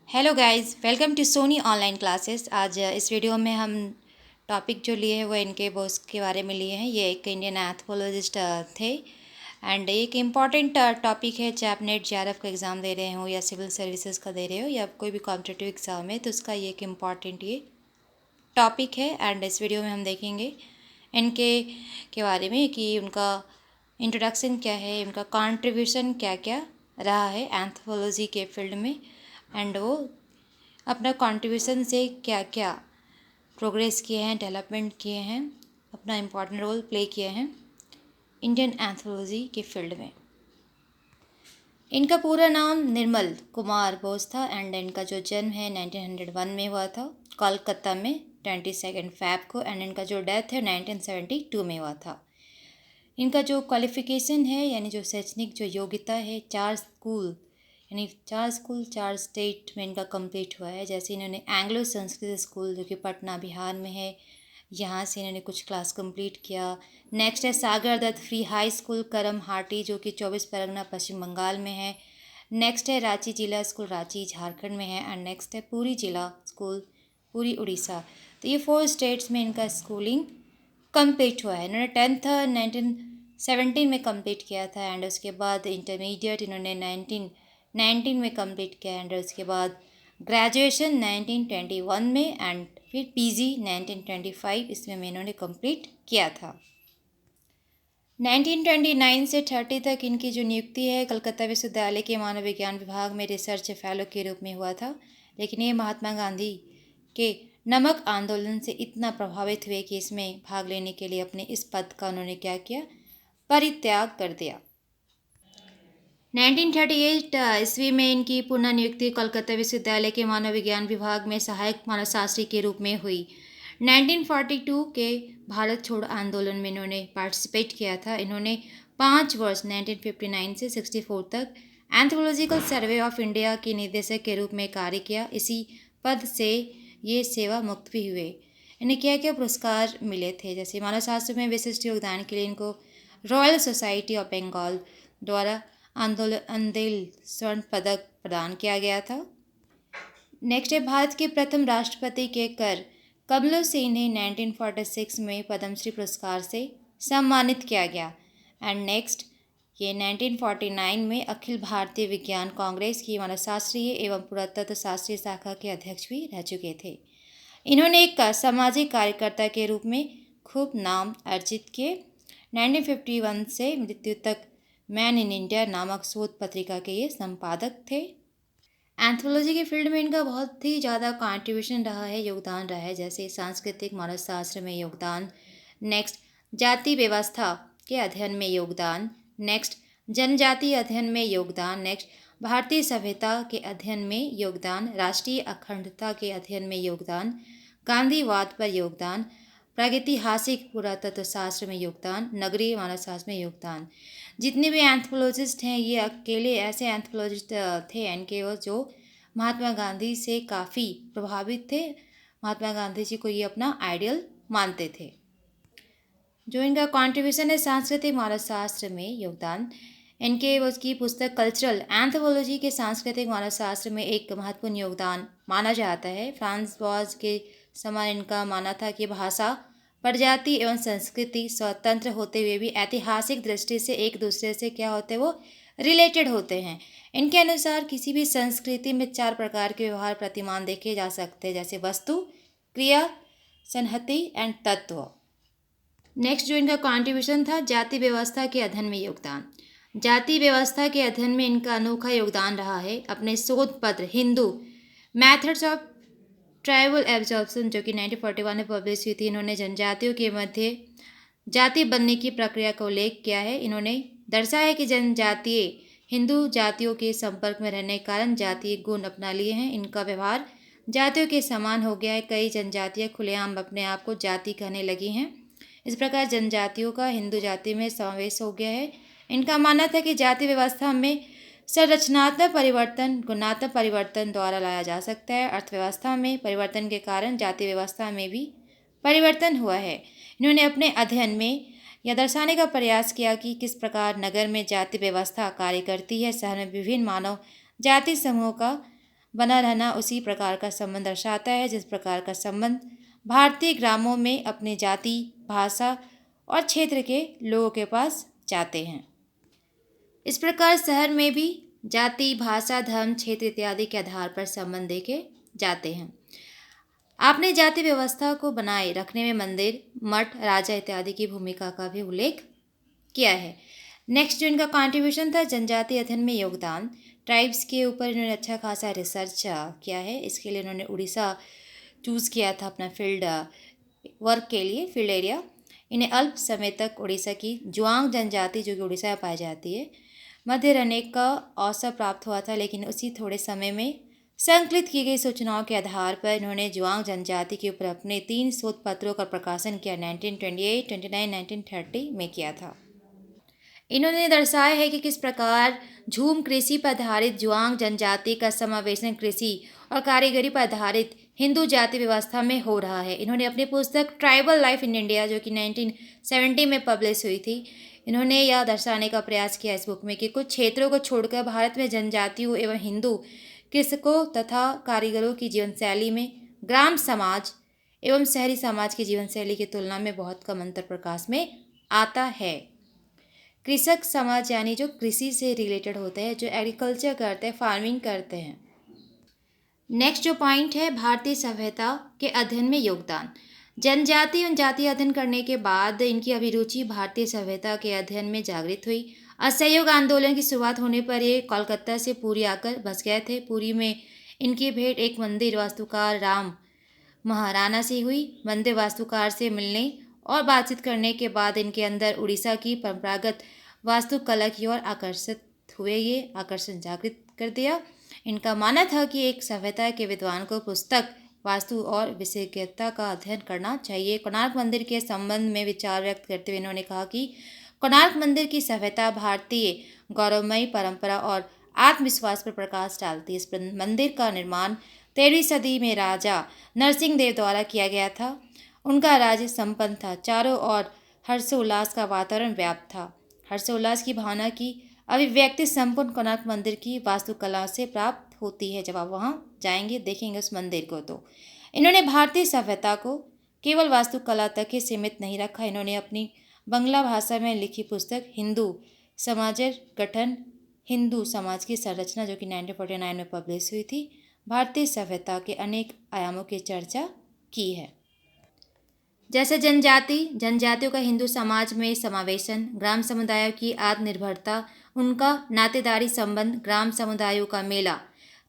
Hello guys, welcome to Soni online classes. आज इस video में हम टॉपिक जो लिए हैं वो इनके बॉस के बारे में लिए हैं। ये एक इंडियन एंथ्रोपोलॉजिस्ट थे एंड एक इम्पॉर्टेंट टॉपिक है। चाहे आप नेट जेआरएफ का एग्ज़ाम दे रहे हो या सिविल सर्विसेज का दे रहे हो या कोई भी कॉम्पिटिटिव एग्ज़ाम है तो उसका ये एक इम्पॉर्टेंट ये टॉपिक है। एंड इस वीडियो में हम देखेंगे इनके के बारे में कि उनका इंट्रोडक्शन क्या है, उनका कंट्रीब्यूशन क्या क्या रहा है एंथ्रोपोलॉजी के फील्ड में, एंड वो अपना कंट्रीब्यूशन से क्या क्या प्रोग्रेस किए हैं, डेवलपमेंट किए हैं, अपना इम्पोर्टेंट रोल प्ले किए हैं इंडियन एंथ्रोपोलॉजी के फील्ड में। इनका पूरा नाम निर्मल कुमार बोस था एंड इनका जो जन्म है 1901 में हुआ था कोलकाता में 22 फ़रवरी को, एंड इनका जो डेथ है 1972 में हुआ था। इनका जो क्वालिफ़िकेशन है यानी जो शैक्षणिक जो योग्यता है, चार स्टेट में इनका कंप्लीट हुआ है। जैसे इन्होंने एंग्लो संस्कृत स्कूल जो कि पटना बिहार में है, यहाँ से इन्होंने कुछ क्लास कंप्लीट किया। नेक्स्ट है सागर दत्त फ्री हाई स्कूल करमहाटी जो कि 24 परगना पश्चिम बंगाल में है। नेक्स्ट है रांची जिला स्कूल रांची झारखंड में है। एंड नेक्स्ट है पुरी जिला स्कूल पुरी उड़ीसा। तो ये 4 स्टेट्स में इनका स्कूलिंग कंप्लीट हुआ है। इन्होंने 10th 1917 में कंप्लीट किया था एंड उसके बाद इंटरमीडिएट इन्होंने 1919 में कंप्लीट किया एंड उसके बाद ग्रेजुएशन 1921 में एंड फिर पीजी 1925 इसमें इन्होंने कंप्लीट किया था। 1929 से 30 तक इनकी जो नियुक्ति है कलकत्ता विश्वविद्यालय के मानव विज्ञान विभाग में रिसर्च फेलो के रूप में हुआ था। लेकिन ये महात्मा गांधी के नमक आंदोलन से इतना प्रभावित हुए कि इसमें भाग लेने के लिए अपने इस पद का उन्होंने क्या किया, परित्याग कर दिया। 1938 ईस्वी में इनकी पुनः नियुक्ति कलकत्ता विश्वविद्यालय के मानव विज्ञान विभाग में सहायक मानवशास्त्री के रूप में हुई। 1942 के भारत छोड़ आंदोलन में इन्होंने पार्टिसिपेट किया था। इन्होंने 5 वर्ष 1959 से 64 तक एंथ्रोपोलॉजिकल सर्वे ऑफ इंडिया के निदेशक के रूप में कार्य किया। इसी पद से ये सेवा मुक्त भी हुए। इन्हें क्या क्या पुरस्कार मिले थे, जैसे मानवशास्त्र में विशिष्ट योगदान के लिए इनको रॉयल सोसाइटी ऑफ बंगाल द्वारा अंदेल स्वर्ण पदक प्रदान किया गया था। नेक्स्ट है भारत के प्रथम राष्ट्रपति के कर कमलो से इन्हें 1946 में पद्मश्री पुरस्कार से सम्मानित किया गया। एंड नेक्स्ट ये 1949 में अखिल भारतीय विज्ञान कांग्रेस की मानवशास्त्रीय एवं पुरातत्व शास्त्रीय शाखा के अध्यक्ष भी रह चुके थे। इन्होंने एक सामाजिक कार्यकर्ता के रूप में खूब नाम अर्जित किए। 1951 से मृत्यु तक मैन इन इंडिया नामक शोध पत्रिका के ये संपादक थे। एंथ्रोपोलॉजी के फील्ड में इनका बहुत ही ज़्यादा कंट्रीब्यूशन रहा है, योगदान रहा है, जैसे सांस्कृतिक मानवशास्त्र में योगदान, नेक्स्ट जाति व्यवस्था के अध्ययन में योगदान, नेक्स्ट जनजाति अध्ययन में योगदान, नेक्स्ट भारतीय सभ्यता के अध्ययन में योगदान, राष्ट्रीय अखंडता के अध्ययन में योगदान, गांधीवाद पर योगदान, प्रागैतिहासिक पुरातत्व शास्त्र में योगदान, नगरीय मानवशास्त्र में योगदान। जितने भी एंथ्रोपोलॉजिस्ट हैं ये अकेले ऐसे एंथ्रोपोलॉजिस्ट थे इनके वो जो महात्मा गांधी से काफ़ी प्रभावित थे, महात्मा गांधी जी को ये अपना आइडियल मानते थे। जो इनका कंट्रीब्यूशन है सांस्कृतिक मानवशास्त्र में योगदान, इनके उसकी पुस्तक कल्चरल एंथ्रोपोलॉजी के सांस्कृतिक मानवशास्त्र में एक महत्वपूर्ण योगदान माना जाता है। फ्रांस बॉज के समय इनका माना था कि भाषा, प्रजाति एवं संस्कृति स्वतंत्र होते हुए भी ऐतिहासिक दृष्टि से एक दूसरे से क्या होते हैं, वो रिलेटेड होते हैं। इनके अनुसार किसी भी संस्कृति में 4 प्रकार के व्यवहार प्रतिमान देखे जा सकते हैं, जैसे वस्तु, क्रिया, संहति एंड तत्व। नेक्स्ट जो इनका कंट्रीब्यूशन था जाति व्यवस्था के अध्ययन में योगदान। जाति व्यवस्था के अध्ययन में इनका अनोखा योगदान रहा है। अपने शोध पत्र Hindu methods of tribal absorption जो कि 1941 में पब्लिश हुई थी, इन्होंने जनजातियों के मध्य जाति बनने की प्रक्रिया का उल्लेख किया है। इन्होंने दर्शाया है कि जनजातीय हिंदू जातियों के संपर्क में रहने के कारण जातीय गुण अपना लिए हैं, इनका व्यवहार जातियों के समान हो गया है। कई जनजातियाँ खुलेआम अपने आप को जाति कहने लगी हैं। इस प्रकार जनजातियों का हिंदू जाति में समावेश हो गया है। इनका मानना था कि जाति व्यवस्था में संरचनात्मक परिवर्तन गुणात्मक परिवर्तन द्वारा लाया जा सकता है। अर्थव्यवस्था में परिवर्तन के कारण जाति व्यवस्था में भी परिवर्तन हुआ है। इन्होंने अपने अध्ययन में यह दर्शाने का प्रयास किया कि किस प्रकार नगर में जाति व्यवस्था कार्य करती है। शहर में विभिन्न मानव जाति समूहों का बना रहना उसी प्रकार का संबंध दर्शाता है जिस प्रकार का संबंध भारतीय ग्रामों में अपने जाति, भाषा और क्षेत्र के लोगों के पास जाते हैं। इस प्रकार शहर में भी जाति, भाषा, धर्म, क्षेत्र इत्यादि के आधार पर संबंध देखे जाते हैं। आपने जाति व्यवस्था को बनाए रखने में मंदिर, मठ, राजा इत्यादि की भूमिका का भी उल्लेख किया है। नेक्स्ट जो इनका कंट्रीब्यूशन था, जनजाति अध्ययन में योगदान। ट्राइब्स के ऊपर इन्होंने अच्छा खासा रिसर्च किया है। इसके लिए इन्होंने उड़ीसा चूज़ किया था अपना फील्ड वर्क के लिए, फील्ड एरिया। इन्हें अल्प समय तक उड़ीसा की जुआंग जनजाति, जो कि उड़ीसा में पाई जाती है, मध्य रहने का अवसर प्राप्त हुआ था, लेकिन उसी थोड़े समय में संकलित की गई सूचनाओं के आधार पर इन्होंने जुआंग जनजाति के ऊपर अपने 3 शोध पत्रों का प्रकाशन किया 1928, 29, 1930 में किया था। इन्होंने दर्शाया है कि किस प्रकार झूम कृषि पर आधारित जुआंग जनजाति का समावेशन कृषि और कारीगरी पर आधारित हिंदू जाति व्यवस्था में हो रहा है। इन्होंने अपनी पुस्तक ट्राइबल लाइफ इन इंडिया, जो कि 1970 में पब्लिश हुई थी, इन्होंने यह दर्शाने का प्रयास किया इस बुक में कि कुछ क्षेत्रों को छोड़कर भारत में जनजातियों एवं हिंदू कृषकों तथा कारीगरों की जीवनशैली में ग्राम समाज एवं शहरी समाज की जीवनशैली की तुलना में बहुत कम अंतर प्रकाश में आता है। कृषक समाज यानी जो कृषि से रिलेटेड होते हैं, जो एग्रीकल्चर करते हैं, फार्मिंग करते हैं। नेक्स्ट जो पॉइंट है, भारतीय सभ्यता के अध्ययन में योगदान। जनजाति और जाति अध्ययन करने के बाद इनकी अभिरुचि भारतीय सभ्यता के अध्ययन में जागृत हुई। असहयोग आंदोलन की शुरुआत होने पर ये कोलकाता से पुरी आकर बस गए थे। पुरी में इनकी भेंट एक मंदिर वास्तुकार राम महाराणा से हुई। मंदिर वास्तुकार से मिलने और बातचीत करने के बाद इनके अंदर उड़ीसा की परंपरागत वास्तुकला की ओर आकर्षित हुए। ये आकर्षण जागृत कर दिया। इनका मानना था कि एक सभ्यता के विद्वान को पुस्तक, वास्तु और विशेषज्ञता का अध्ययन करना चाहिए। कोणार्क मंदिर के संबंध में विचार व्यक्त करते हुए इन्होंने कहा कि कोणार्क मंदिर की सभ्यता भारतीय गौरवमयी परंपरा और आत्मविश्वास पर प्रकाश डालती है। इस मंदिर का निर्माण 13वीं सदी में राजा नरसिंह देव द्वारा किया गया था। उनका राज्य संपन्न था, चारों ओर हर्षोल्लास का वातावरण व्याप्त था। हर्षोल्लास की भावना की अभिव्यक्ति संपूर्ण कोणार्क मंदिर की वास्तुकला से प्राप्त होती है। जब आप वहाँ जाएंगे, देखेंगे उस मंदिर को, तो इन्होंने भारतीय सभ्यता को केवल वास्तुकला तक ही सीमित नहीं रखा। इन्होंने अपनी बंगला भाषा में लिखी पुस्तक हिंदू समाजेर गठन, हिंदू समाज की संरचना, जो कि 1949 में पब्लिश हुई थी, भारतीय सभ्यता के अनेक आयामों की चर्चा की है। जैसे जनजातियों का हिंदू समाज में समावेशन, ग्राम समुदायों की आत्मनिर्भरता, उनका नातेदारी संबंध, ग्राम समुदायों का मेला,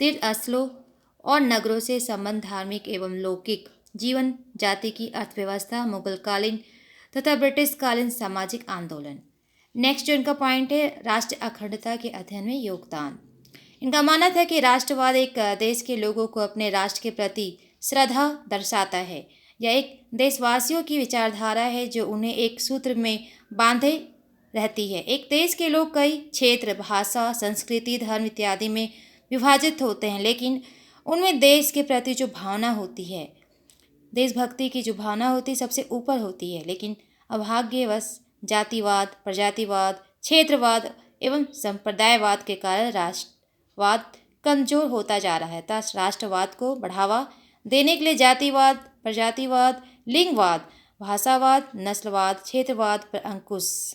तीर्थ स्थलों और नगरों से संबंध, धार्मिक एवं लौकिक जीवन, जाति की अर्थव्यवस्था, मुगलकालीन तथा ब्रिटिशकालीन सामाजिक आंदोलन। नेक्स्ट जो इनका पॉइंट है, राष्ट्र अखंडता के अध्ययन में योगदान। इनका मानना था कि राष्ट्रवाद एक देश के लोगों को अपने राष्ट्र के प्रति श्रद्धा दर्शाता है। यह एक देशवासियों की विचारधारा है जो उन्हें एक सूत्र में बांधे रहती है। एक देश के लोग कई क्षेत्र, भाषा, संस्कृति, धर्म इत्यादि में विभाजित होते हैं, लेकिन उनमें देश के प्रति जो भावना होती है, देशभक्ति की जो भावना होती है, सबसे ऊपर होती है। लेकिन अभाग्यवश जातिवाद, प्रजातिवाद, क्षेत्रवाद एवं संप्रदायवाद के कारण राष्ट्रवाद कमजोर होता जा रहा है। राष्ट्रवाद को बढ़ावा देने के लिए जातिवाद, प्रजातिवाद, लिंगवाद, भाषावाद, नस्लवाद, क्षेत्रवाद पर अंकुश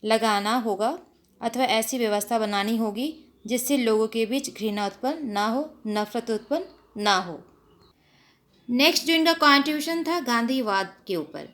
लगाना होगा, अथवा ऐसी व्यवस्था बनानी होगी जिससे लोगों के बीच घृणा उत्पन्न ना हो, नफरत उत्पन्न ना हो। नेक्स्ट जो इनका कॉन्ट्रीब्यूशन था, गांधीवाद के ऊपर।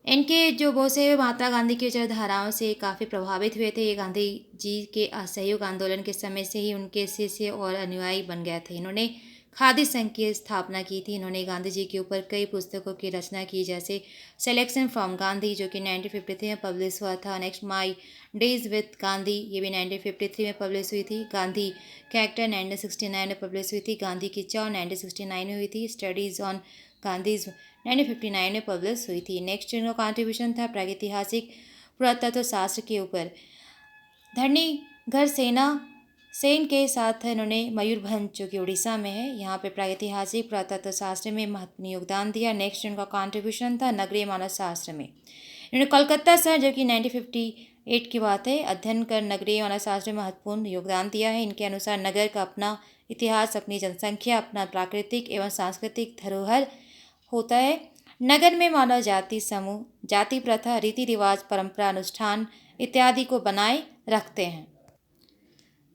इनके जो बहुत से महात्मा गांधी की विचारधाराओं से काफ़ी प्रभावित हुए थे। ये गांधी जी के असहयोग आंदोलन के समय से ही उनके शिष्य और अनुयायी बन गए थे। इन्होंने खादी संघ की स्थापना की थी। इन्होंने गांधी जी के ऊपर कई पुस्तकों की रचना की, जैसे सिलेक्शन फ्रॉम गांधी, जो कि 1953 में पब्लिश हुआ था। Next my days with Gandhi, ये भी 1953 में पब्लिश हुई थी। गांधी कैरेक्टर 1969 में पब्लिश हुई थी। गांधी की चाव 1969 में हुई थी। स्टडीज़ ऑन गांधीज 1959 में पब्लिश हुई थी। नेक्स्ट इनका कॉन्ट्रीब्यूशन था प्रागैतिहासिक पुरातत्व शास्त्र के ऊपर। धरणीधर सेन के साथ इन्होंने मयूरभंज, जो कि उड़ीसा में है, यहाँ पे प्रागैतिहासिक पुरातत्व शास्त्र में महत्वपूर्ण योगदान दिया। नेक्स्ट इनका कॉन्ट्रीब्यूशन था नगरीय मानव शास्त्र में। इन्होंने कोलकाता शहर, जो कि 8 की बात है। अध्ययन कर नगरीय मानवशास्त्र में महत्वपूर्ण योगदान दिया है। इनके अनुसार नगर का अपना इतिहास, अपनी जनसंख्या, अपना प्राकृतिक एवं सांस्कृतिक धरोहर होता है। नगर में मानव जाति समूह जाति प्रथा, रीति रिवाज, परंपरा, अनुष्ठान इत्यादि को बनाए रखते हैं।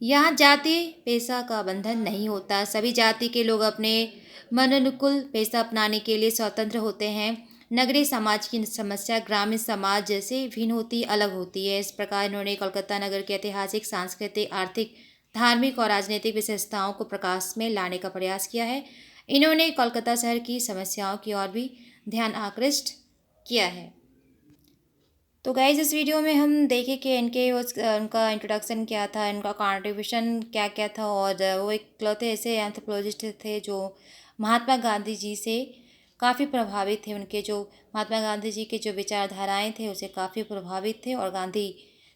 यहाँ जाति पेशा का बंधन नहीं होता। सभी जाति के लोग अपने मनोनुकूल पेशा अपनाने के लिए स्वतंत्र होते हैं। नगरीय समाज की समस्या ग्रामीण समाज जैसे भिन्न होती अलग होती है। इस प्रकार इन्होंने कोलकाता नगर के ऐतिहासिक, सांस्कृतिक, आर्थिक, धार्मिक और राजनीतिक विशेषताओं को प्रकाश में लाने का प्रयास किया है। इन्होंने कोलकाता शहर की समस्याओं की ओर भी ध्यान आकृष्ट किया है। तो गाइज इस वीडियो में हम देखें कि उनका इंट्रोडक्शन क्या था, इनका कंट्रीब्यूशन क्या क्या था। और वो एक इकलौते ऐसे एंथ्रोपोलॉजिस्ट थे जो महात्मा गांधी जी से काफ़ी प्रभावित थे। उनके जो महात्मा गांधी जी के जो विचारधाराएं थे उसे काफ़ी प्रभावित थे और गांधी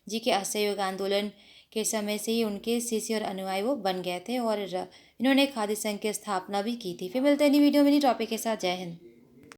जी के असहयोग आंदोलन के समय से ही उनके शिष्य और अनुयायी वो बन गए थे और इन्होंने खादी संघ की स्थापना भी की थी। फिर मिलते हैं नई वीडियो में नई टॉपिक के साथ। जय हिंद।